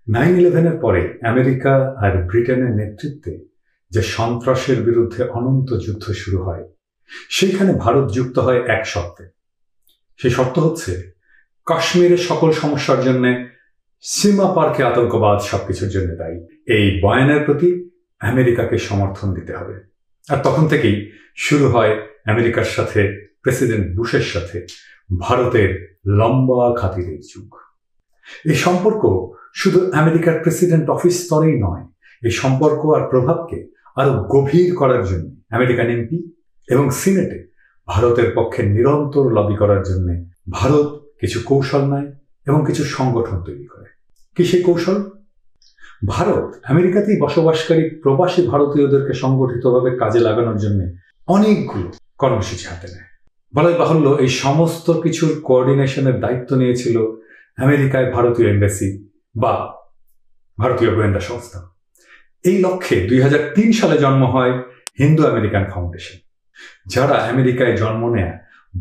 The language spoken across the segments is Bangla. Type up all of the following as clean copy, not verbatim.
9/11-এর পরে আমেরিকা আর ব্রিটেনের নেতৃত্বে যে সন্ত্রাসের বিরুদ্ধে অনন্ত যুদ্ধ শুরু হয়, সেইখানে ভারত যুক্ত হয় এক শর্তে। সেই শর্ত হচ্ছে, কাশ্মীরের সকল সমস্যার জন্য সীমা পারকে আতঙ্কবাদ সবকিছুর জন্য দায়ী। এই বয়ানের প্রতি আমেরিকাকে সমর্থন দিতে হবে। আর তখন থেকেই শুরু হয় আমেরিকার সাথে, প্রেসিডেন্ট বুশের সাথে ভারতের লম্বা খাতিরের যুগ। এই সম্পর্ক শুধু আমেরিকার প্রেসিডেন্ট অফিস স্তরেই নয়, এই সম্পর্ক আর প্রভাবকে আরো গভীর করার জন্য আমেরিকান এমপি এবং সিনেটে ভারতের পক্ষে নিরন্তর লবি করার জন্য ভারত কিছু কৌশল নেয় এবং কিছু সংগঠন তৈরি করে। কি সেই কৌশল? ভারত আমেরিকাতেই বসবাসকারী প্রবাসী ভারতীয়দেরকে সংগঠিতভাবে কাজে লাগানোর জন্য অনেকগুলো কর্মসূচি হাতে নেয়। বলাই বাহুল্য, এই সমস্ত কিছুর কোঅর্ডিনেশনের দায়িত্ব নিয়েছিল আমেরিকায় ভারতীয় এম্বাসি বা ভারতীয় গোয়েন্দা সংস্থা। এই লক্ষ্যে 2003 সালে জন্ম হয় হিন্দু আমেরিকান ফাউন্ডেশন, যারা আমেরিকায় জন্ম নেয়া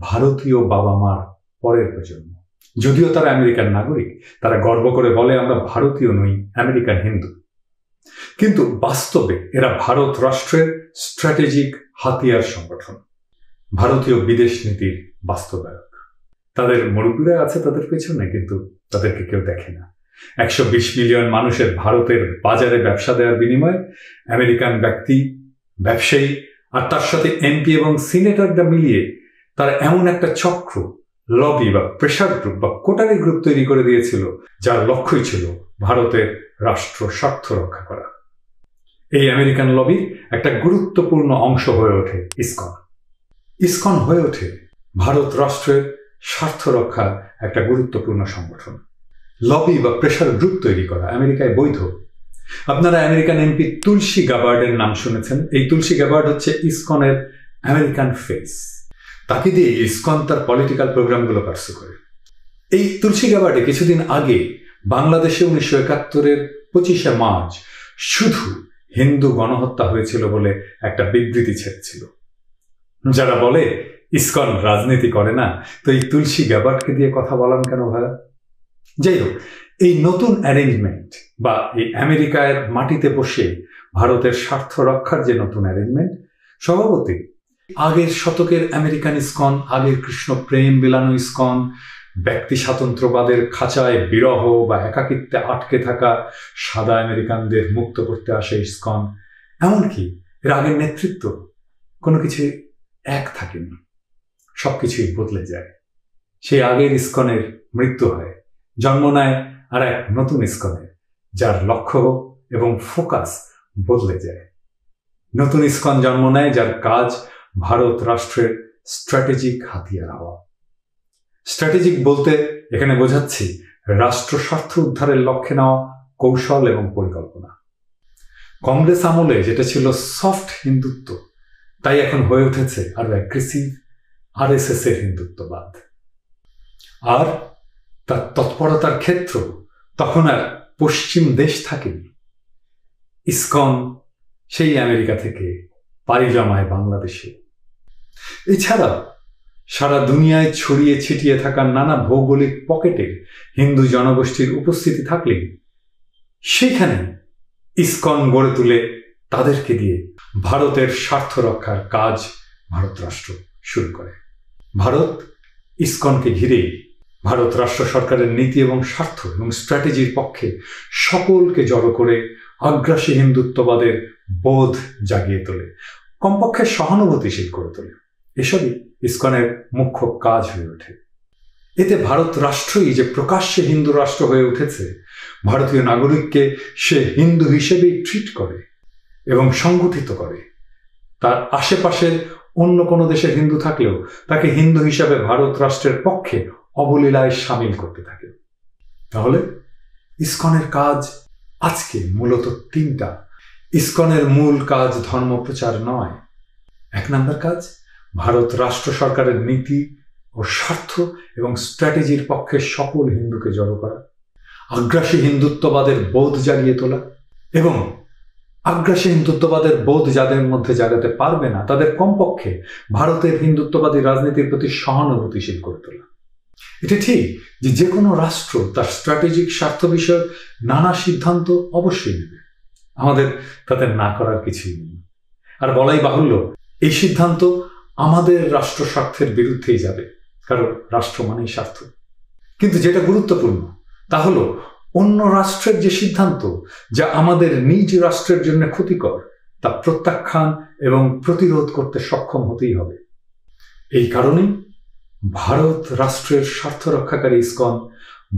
ভারতীয় বাবা মার পরের প্রজন্ম। যদিও তারা আমেরিকান নাগরিক, তারা গর্ব করে বলে, আমরা ভারতীয় নই, আমেরিকান হিন্দু। কিন্তু বাস্তবে এরা ভারত রাষ্ট্রের স্ট্র্যাটেজিক হাতিয়ার সংগঠন, ভারতীয় বিদেশ নীতির বাস্তবায়ক। তাদের মুরব্বীরা আছে তাদের পেছনে, কিন্তু তাদেরকে কেউ দেখে না। 120 মিলিয়ন মানুষের ভারতের বাজারে ব্যবসা দেওয়ার বিনিময়ে আমেরিকান ব্যক্তি, ব্যবসায়ী আর তার সাথে এমপি এবং সিনেটররা মিলিয়ে তারা এমন একটা চক্র, লবি বা প্রেসার গ্রুপ বা কোটারি গ্রুপ তৈরি করে দিয়েছিল, যার লক্ষ্যই ছিল ভারতের রাষ্ট্র স্বার্থ রক্ষা করা। এই আমেরিকান লবির একটা গুরুত্বপূর্ণ অংশ হয়ে ওঠে ইসকন। ইসকন হয়ে ওঠে ভারত রাষ্ট্রের স্বার্থ রক্ষার একটা গুরুত্বপূর্ণ সংগঠন। লবি বা প্রেসার গ্রুপ তৈরি করা আমেরিকায় বৈধ। আপনারা আমেরিকান এমপি তুলসী গ্যাবার্ডের নাম শুনেছেন। এই তুলসী গ্যাবার্ড হচ্ছে ইসকনের আমেরিকান ফেস। তাকে দিয়ে ইসকন তার পলিটিক্যাল প্রোগ্রামগুলো পার্সু করে। এই তুলসী গ্যাবার্ডে কিছুদিন আগে বাংলাদেশে 1971-এর 25শে মার্চ শুধু হিন্দু গণহত্যা হয়েছিল বলে একটা বিবৃতি ছেড়েছিল। যারা বলে ইসকন রাজনীতি করে না, তো এই তুলসী গ্যাবার্ডকে দিয়ে কথা বলান কেন ভাইয়া? যাই হোক, এই নতুন অ্যারেঞ্জমেন্ট বা এই আমেরিকার মাটিতে বসে ভারতের স্বার্থ রক্ষার যে নতুন অ্যারেঞ্জমেন্ট, স্বভাবতই আগের শতকের আমেরিকান ইসকন, আগের কৃষ্ণ প্রেম বিলানো ইসকন, ব্যক্তি স্বাতন্ত্র্যবাদের খাঁচায় বিরহ বা একাকিত্বে আটকে থাকা সাদা আমেরিকানদের মুক্ত করতে আসে ইসকন, এমনকি এর আগের নেতৃত্ব কোনো কিছু এক থাকেনি, সবকিছুই বদলে যায়। সেই আগের ইসকনের মৃত্যু হয়, জন্ম নেয় আর এক নতুন ইসকনের, যার লক্ষ্য এবং ফোকাস বদলে যায়। নতুন ইসকন জন্ম নেয় যার কাজ ভারত রাষ্ট্রের স্ট্র্যাটেজিক হাতিয়ার হওয়া। স্ট্র্যাটেজিক বলতে এখানে বোঝাচ্ছি রাষ্ট্র স্বার্থ উদ্ধারের লক্ষ্যে নেওয়া কৌশল এবং পরিকল্পনা। কংগ্রেস আমলে যেটা ছিল সফট হিন্দুত্ব, তাই এখন হয়ে উঠেছে আরো অ্যাগ্রেসিভ RSS এর হিন্দুত্ববাদ। আর তার তৎপরতার ক্ষেত্র তখন আর পশ্চিম দেশ থাকেনি। ইসকন সেই আমেরিকা থেকে পাড়ি জমায় বাংলাদেশে। এছাড়া সারা দুনিয়ায় ছড়িয়ে ছিটিয়ে থাকা নানা ভৌগোলিক পকেটে হিন্দু জনগোষ্ঠীর উপস্থিতি থাকলে সেখানে ইসকন গড়ে তুলে তাদেরকে দিয়ে ভারতের স্বার্থ রক্ষার কাজ ভারত রাষ্ট্র শুরু করে। ভারত ইসকনকে ঘিরে ভারত রাষ্ট্র সরকারের নীতি এবং স্বার্থ এবং স্ট্র্যাটেজির পক্ষে সকলকে জড়ো করে আগ্রাসী হিন্দুত্ববাদের বোধ জাগিয়ে তোলে, কমপক্ষে সহানুভূতিশীল করে তোলে। এসবই ইসকনের মুখ্য কাজ হয়ে ওঠে। এতে ভারত রাষ্ট্রই যে প্রকাশ্যে হিন্দু রাষ্ট্র হয়ে উঠেছে, ভারতীয় নাগরিককে সে হিন্দু হিসেবেই ট্রিট করে এবং সংগঠিত করে। তার আশেপাশের অন্য কোনো দেশের হিন্দু থাকলেও তাকে হিন্দু হিসাবে ভারত রাষ্ট্রের পক্ষে অবলীলায় সামিল করতে থাকে। তাহলে ইসকনের কাজ আজকে মূলত তিনটা। ইসকনের মূল কাজ ধর্ম প্রচার নয়। 1 নম্বর কাজ ভারত রাষ্ট্র সরকারের নীতি ও স্বার্থ এবং স্ট্র্যাটেজির পক্ষে সকল হিন্দুকে জড়ো করা, আগ্রাসী হিন্দুত্ববাদের বোধ জাগিয়ে তোলা এবং আগ্রাসী হিন্দুত্ববাদের বোধ যাদের মধ্যে জাগাতে পারবে না তাদের কমপক্ষে ভারতের হিন্দুত্ববাদী রাজনীতির প্রতি সহানুভূতিশীল করে তোলা। এটা ঠিক যে কোনো রাষ্ট্র তার স্ট্র্যাটেজিক স্বার্থ বিষয়ক নানা সিদ্ধান্ত অবশ্যই নেবে, আমাদের তাতে না করার কিছুই নেই। আর বলাই বাহুল্য, এই সিদ্ধান্ত আমাদের রাষ্ট্র স্বার্থের বিরুদ্ধেই যাবে, কারণ রাষ্ট্র মানেই স্বার্থ। কিন্তু যেটা গুরুত্বপূর্ণ তা হলো অন্য রাষ্ট্রের যে সিদ্ধান্ত যা আমাদের নিজ রাষ্ট্রের জন্য ক্ষতিকর, তা প্রত্যাখ্যান এবং প্রতিরোধ করতে সক্ষম হতেই হবে। এই কারণেই ভারত রাষ্ট্রের স্বার্থ রক্ষাকারী ইসকন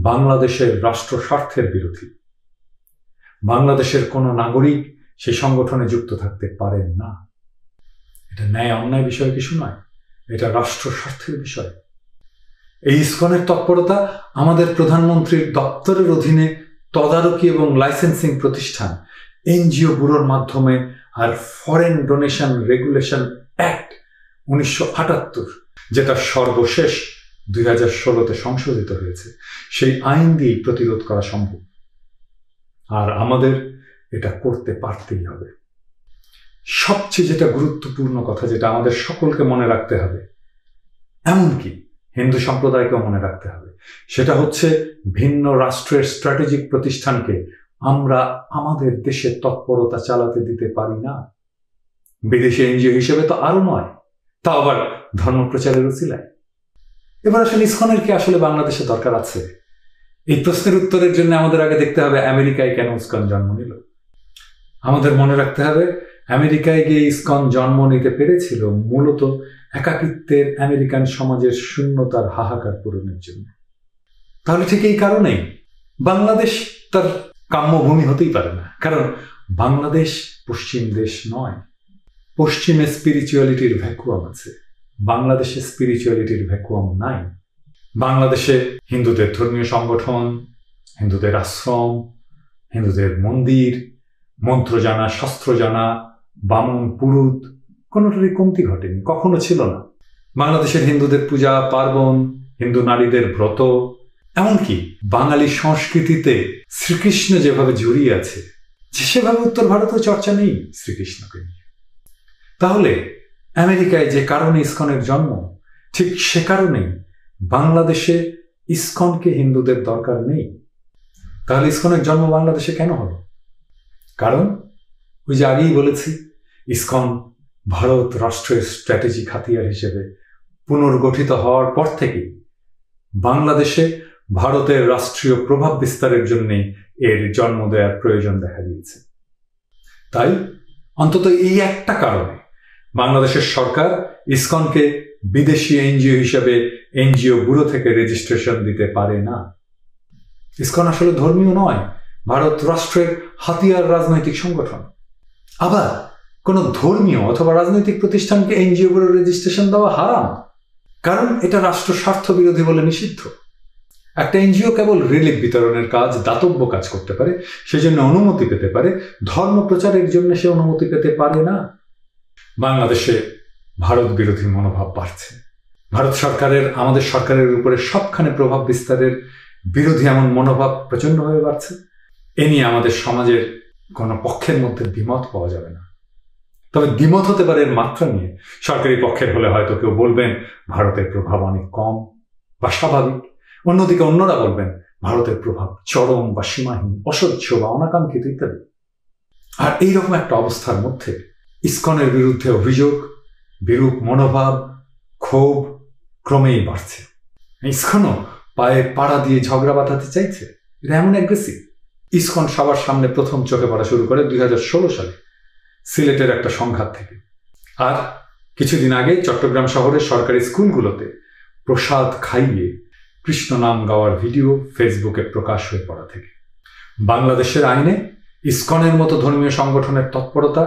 বাংলাদেশের রাষ্ট্র স্বার্থের বিরোধী। বাংলাদেশের কোনো নাগরিক সে সংগঠনে যুক্ত থাকতে পারেন না। এটা ন্যায় অন্যায় বিষয় কিছু নয়, এটা রাষ্ট্র স্বার্থের বিষয়। এই ইসকনের তৎপরতা আমাদের প্রধানমন্ত্রীর দপ্তরের অধীনে তদারকি এবং লাইসেন্সিং প্রতিষ্ঠান এনজিও ব্যুরোর মাধ্যমে আর ফরেন ডোনেশন রেগুলেশন অ্যাক্ট 1978, যেটা সর্বশেষ 2016-তে সংশোধিত হয়েছে, সেই আইন দিয়ে প্রতিরোধ করা সম্ভব। আর আমাদের এটা করতে পারতেই হবে। সবচেয়ে যেটা গুরুত্বপূর্ণ কথা, যেটা আমাদের সকলকে মনে রাখতে হবে, এমনকি হিন্দু সম্প্রদায়কেও মনে রাখতে হবে, সেটা হচ্ছে ভিন্ন রাষ্ট্রের স্ট্র্যাটেজিক প্রতিষ্ঠানকে আমরা আমাদের দেশে তৎপরতা চালাতে দিতে পারি না। বিদেশি এনজিও হিসেবে তো আরো নয়, তা আবার ধর্মপ্রচারের উছিলায়। এবার আসলে ইসকনের কি আসলে বাংলাদেশে দরকার আছে? এই প্রশ্নের উত্তরের জন্য আমাদের আগে দেখতে হবে আমেরিকায় কেন ইসকন জন্ম নিল। আমাদের মনে রাখতে হবে আমেরিকায় গিয়ে ইসকন জন্ম নিতে পেরেছিল মূলত একাকিত্বের আমেরিকান সমাজের শূন্যতার হাহাকার পূরণের জন্য। তাহলে ঠিক এই কারণেই বাংলাদেশ তার কাম্যভূমি হতেই পারে না, কারণ বাংলাদেশ পশ্চিম দেশ নয়। পশ্চিমে স্পিরিচুয়ালিটির ভ্যাকুয়াম আছে, বাংলাদেশে স্পিরিচুয়ালিটির ভ্যাকুয়াম নাই। বাংলাদেশে হিন্দুদের ধর্মীয় সংগঠন, হিন্দুদের আশ্রম, হিন্দুদের মন্দির, মন্ত্র জানা, শাস্ত্র জানা, বামন পুরুত কোনোটারই কমতি ঘটেনি, কখনো ছিল না। বাংলাদেশের হিন্দুদের পূজা পার্বণ, হিন্দু নারীদের ব্রত, এমনকি বাঙালি সংস্কৃতিতে শ্রীকৃষ্ণ যেভাবে জড়িয়ে আছে, সেভাবে উত্তর ভারতেও চর্চা নেই শ্রীকৃষ্ণকে নিয়ে। তাহলে আমেরিকায় যে কারণে ইসকনের জন্ম, ঠিক সে কারণেই বাংলাদেশে ইসকনকে হিন্দুদের দরকার নেই। তাহলে ইসকনের জন্ম বাংলাদেশে কেন হলো? কারণ ওই যে আগেই বলেছি, ইসকন ভারত রাষ্ট্রের স্ট্র্যাটেজিক হাতিয়ার হিসেবে পুনর্গঠিত হওয়ার পর থেকেই বাংলাদেশে ভারতের রাষ্ট্রীয় প্রভাব বিস্তারের জন্যে এর জন্ম দেওয়ার প্রয়োজন দেখা দিয়েছে। তাই অন্তত এই একটা কারণে বাংলাদেশের সরকার ইসকনকে বিদেশি এনজিও হিসেবে এনজিও ব্যুরো থেকে রেজিস্ট্রেশন দিতে পারে না। ইসকন আসলে ধর্মীয় নয়, ভারত রাষ্ট্রের হাতিয়ার রাজনৈতিক সংগঠন। আবার কোনো ধর্মীয় অথবা রাজনৈতিক প্রতিষ্ঠানকে এনজিও ব্যুরো রেজিস্ট্রেশন দেওয়া হারাম, কারণ এটা রাষ্ট্র স্বার্থ বিরোধী বলে নিষিদ্ধ। একটা এনজিও কেবল রিলিফ বিতরণের কাজ, দাতব্য কাজ করতে পারে, সেজন্য অনুমতি পেতে পারে, ধর্ম প্রচারের জন্য সে অনুমতি পেতে পারে না। বাংলাদেশে ভারত বিরোধী মনোভাব বাড়ছে। ভারত সরকারের আমাদের সরকারের উপরে সবখানে প্রভাব বিস্তারের বিরোধী এমন মনোভাব প্রচণ্ডভাবে বাড়ছে। এ নিয়ে আমাদের সমাজের কোনো পক্ষের মধ্যে দ্বিমত পাওয়া যাবে না। তবে দ্বিমত হতে পারে এর মাত্রা নিয়ে। সরকারি পক্ষের হলে হয়তো কেউ বলবেন ভারতের প্রভাব অনেক কম বা স্বাভাবিক, অন্যদিকে অন্যরা বলবেন ভারতের প্রভাব চরম বা সীমাহীন, অসহ্য বা অনাকাঙ্ক্ষিত ইত্যাদি। আর এইরকম একটা অবস্থার মধ্যে ইসকনের বিরুদ্ধে অভিযোগ, বিরূপ মনোভাব, ক্ষোভ ক্রমেই বাড়ছে। ইসকনও পায়ে পাড়া দিয়ে ঝগড়া বাঁধাতে চাইছে, এটা এমন অ্যাগ্রেসিভ। ইসকন সবার সামনে প্রথম চোখে পড়া শুরু করে 2016 সালে সিলেটের একটা সংঘাত থেকে। আর কিছুদিন আগে চট্টগ্রাম শহরের সরকারি স্কুলগুলোতে প্রসাদ খাইয়ে কৃষ্ণ নাম গাওয়ার ভিডিও ফেসবুকে প্রকাশ হয়ে পড়া থেকে। বাংলাদেশের আইনে ইসকনের মতো ধর্মীয় সংগঠনের তৎপরতা,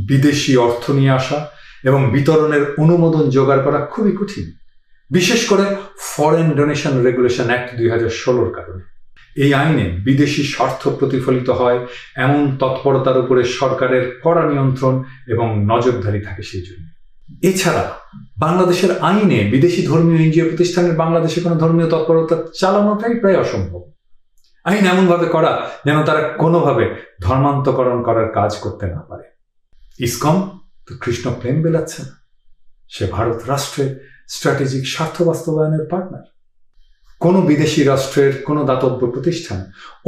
বিদেশি অর্থ নিয়ে আসা এবং বিতরণের অনুমোদন জোগাড় করা খুবই কঠিন, বিশেষ করে ফরেন ডোনেশন রেগুলেশন অ্যাক্ট 2016-র কারণে। এই আইনে বিদেশি স্বার্থ প্রতিফলিত হয় এমন তৎপরতার উপরে সরকারের কড়া নিয়ন্ত্রণ এবং নজরদারি থাকে সেই জন্য। এছাড়া বাংলাদেশের আইনে বিদেশি ধর্মীয় এনজিও প্রতিষ্ঠানের বাংলাদেশে কোনো ধর্মীয় তৎপরতা চালানোটাই প্রায় অসম্ভব। আইন এমনভাবে করা যেন তারা কোনোভাবে ধর্মান্তকরণ করার কাজ করতে না পারে। ইসকন তো কৃষ্ণ প্রেম বেলাচ্ছে না, সে ভারত রাষ্ট্রের স্ট্র্যাটেজিক স্বার্থ বাস্তবায়নের পার্টনার। কোনো বিদেশি রাষ্ট্রের কোনো দাতব্য প্রতিষ্ঠান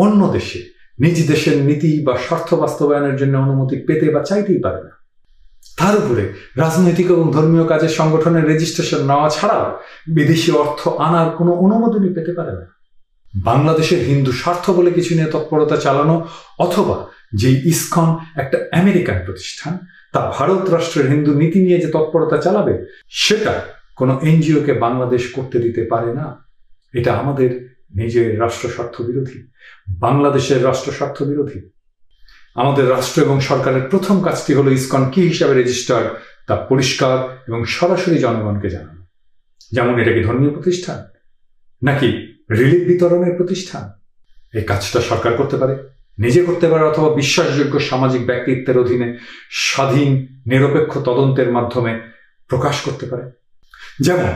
অন্য দেশে নিজ দেশের নীতি বা স্বার্থ বাস্তবায়নের জন্য অনুমতি পেতে বা চাইতেই পারে না। তার উপরে রাজনৈতিক এবং ধর্মীয় কাজের সংগঠনের রেজিস্ট্রেশন নেওয়া ছাড়াও বিদেশি অর্থ আনার কোনো অনুমোদনই পেতে পারে না। বাংলাদেশের হিন্দু স্বার্থ বলে কিছু নিয়ে তৎপরতা চালানো অথবা যে ইসকন একটা আমেরিকান প্রতিষ্ঠান তা ভারত রাষ্ট্রের হিন্দু নীতি নিয়ে যে তৎপরতা চালাবে সেটা কোনো এনজিওকে বাংলাদেশ করতে দিতে পারে না। এটা আমাদের নিজের রাষ্ট্র স্বার্থ বিরোধী, বাংলাদেশের রাষ্ট্র স্বার্থ বিরোধী। আমাদের রাষ্ট্র এবং সরকারের প্রথম কাজটি হলো ইসকন কি হিসাবে রেজিস্টার্ড তা পরিষ্কার এবং সরাসরি জনগণকে জানানো। যেমন এটা কি ধর্মীয় প্রতিষ্ঠান নাকি রিলিফ বিতরণের প্রতিষ্ঠান? এই কাজটা সরকার করতে পারে, নিজে করতে পারে, অথবা বিশ্বাসযোগ্য সামাজিক ব্যক্তিত্বের অধীনে স্বাধীন নিরপেক্ষ তদন্তের মাধ্যমে প্রকাশ করতে পারে। যেমন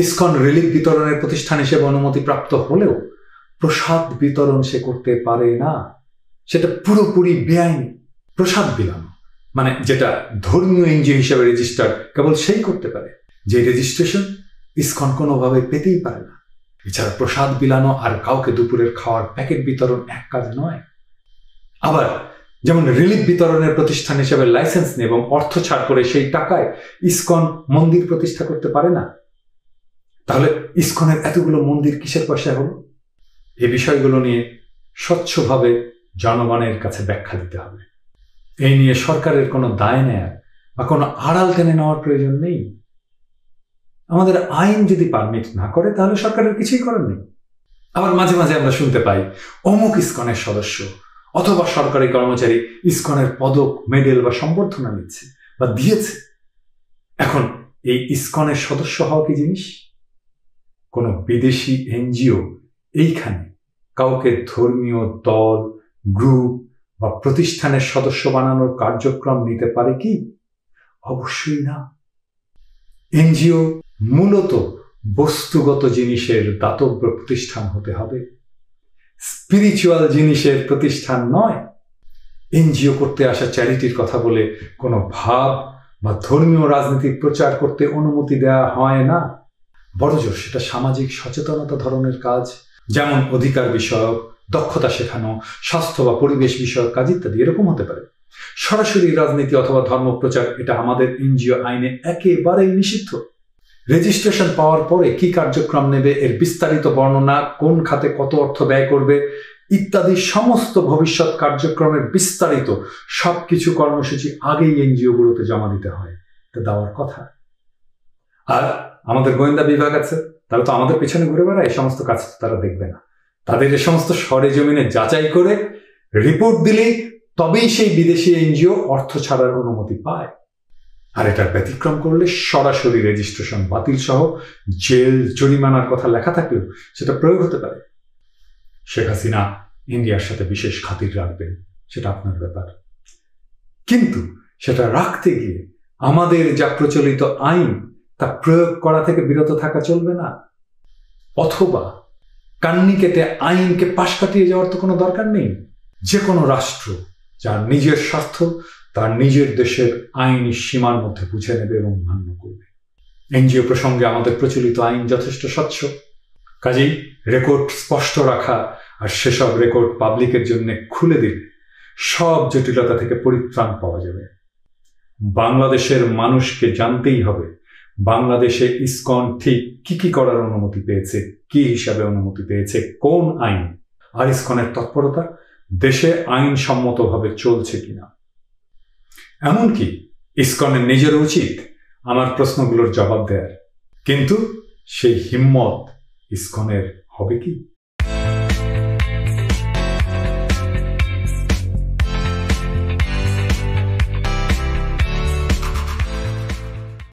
ইসকন রিলিফ বিতরণের প্রতিষ্ঠান হিসেবে অনুমতিপ্রাপ্ত হলেও প্রসাদ বিতরণ সে করতে পারে না, সেটা পুরোপুরি বেআইনি। প্রসাদ বিলানো মানে যেটা ধর্মীয় এনজিও হিসেবে রেজিস্টার্ড কেবল সেই করতে পারে, যে রেজিস্ট্রেশন ইসকন কোনোভাবে পেতেই পারে না। এছাড়া প্রসাদ বিলানো আর কাউকে দুপুরের খাওয়ার প্যাকেট বিতরণ এক কাজ নয়। আবার যেমন রিলিফ বিতরণের প্রতিষ্ঠান হিসেবে লাইসেন্স নিয়ে এবং অর্থ ছাড় করে সেই টাকায় ইসকন মন্দির প্রতিষ্ঠা করতে পারে না। তাহলে ইসকনের এতগুলো মন্দির কিসের পয়সায় হলো? এই বিষয়গুলো নিয়ে স্বচ্ছভাবে জনগণের কাছে ব্যাখ্যা দিতে হবে। এই নিয়ে সরকারের কোনো দায় নেয়ার বা কোনো আড়াল টেনে নেওয়ার প্রয়োজন নেই। আমাদের আইন যদি পারমিট না করে তাহলে সরকারের কিছুই করার নেই। আবার মাঝে মাঝে আমরা শুনতে পাই অমুক ইসকনের সদস্য অথবা সরকারি কর্মচারী ইসকনের পদক, মেডেল বা সম্বর্ধনা নিচ্ছে বা দিয়েছে। এখন এই ইসকনের সদস্য হওয়া কি জিনিস? কোনো বিদেশি এনজিও এইখানে কাউকে ধর্মীয় দল, গ্রুপ বা প্রতিষ্ঠানের সদস্য বানানোর কার্যক্রম নিতে পারে কি? অবশ্যই না। এনজিও মূলত বস্তুগত জিনিসের দাতব্য প্রতিষ্ঠান হতে হবে, স্পিরিচুয়াল জিনিসের প্রতিষ্ঠান নয়। এনজিও করতে আসা চ্যারিটির কথা বলে কোনো ভাব বা ধর্মীয় রাজনীতির প্রচার করতে অনুমতি দেওয়া হয় না। বড়জোর সেটা সামাজিক সচেতনতা ধরনের কাজ, যেমন অধিকার বিষয়ক, দক্ষতা শেখানো, স্বাস্থ্য বা পরিবেশ বিষয়ক কাজ ইত্যাদি এরকম হতে পারে। সরাসরি রাজনীতি অথবা ধর্মপ্রচার এটা আমাদের এনজিও আইনে একেবারেই নিষিদ্ধ। রেজিস্ট্রেশন পাওয়ার পরে কি কার্যক্রম নেবে, এর বিস্তারিত বর্ণনা, কোন খাতে কত অর্থ ব্যয় করবে ইত্যাদি সমস্ত ভবিষ্যৎ কার্যক্রমের বিস্তারিত সবকিছু কর্মসূচি আগেই এনজিওগুলোতে জমা দিতে হয়। এটা দেওয়ার কথা। আর আমাদের গোয়েন্দা বিভাগ আছে, তারা তো আমাদের পেছনে ঘুরে বেড়ায়, এই সমস্ত কাজ তারা দেখবে না। তাদের এ সমস্ত সরেজমিনে যাচাই করে রিপোর্ট দিলেই তবেই সেই বিদেশি এনজিও অর্থ ছাড়ার অনুমতি পায়। আর এটার ব্যতিক্রম করলে সরাসরি রেজিস্ট্রেশন বাতিল সহ জেল, জরিমানার কথা লেখা থাকলেও সেটা প্রয়োগ হতে পারে। শেখ হাসিনা ইন্ডিয়ার সাথে বিশেষ খাতির রাখবেন, সেটা আপনার ব্যাপার। কিন্তু সেটা রাখতে গিয়ে আমাদের যা প্রচলিত আইন তা প্রয়োগ করা থেকে বিরত থাকা চলবে না। অথবা কান্নি কেটে আইনকে পাশ কাটিয়ে যাওয়ার তো কোনো দরকার নেই। যে কোনো রাষ্ট্র যার নিজের স্বার্থ তার নিজের দেশের আইনি সীমার মধ্যে বুঝে নেবে এবং মান্য করবে। এনজিও প্রসঙ্গে আমাদের প্রচলিত আইন যথেষ্ট স্বচ্ছ। কাজেই রেকর্ড স্পষ্ট রাখা আর সেসব রেকর্ড পাবলিকের জন্য খুলে দিলে সব জটিলতা থেকে পরিত্রাণ পাওয়া যাবে। বাংলাদেশের মানুষকে জানতেই হবে বাংলাদেশে ইসকন ঠিক কি কি করার অনুমতি পেয়েছে, কি হিসাবে অনুমতি পেয়েছে, কোন আইন, আর ইসকনের তৎপরতা দেশে আইনসম্মতভাবে চলছে কিনা। এমনকি ইসকনের নিজের উচিত আমার প্রশ্নগুলোর জবাব দেয়ার, কিন্তু সেই হিম্মত ইসকনের হবে কি?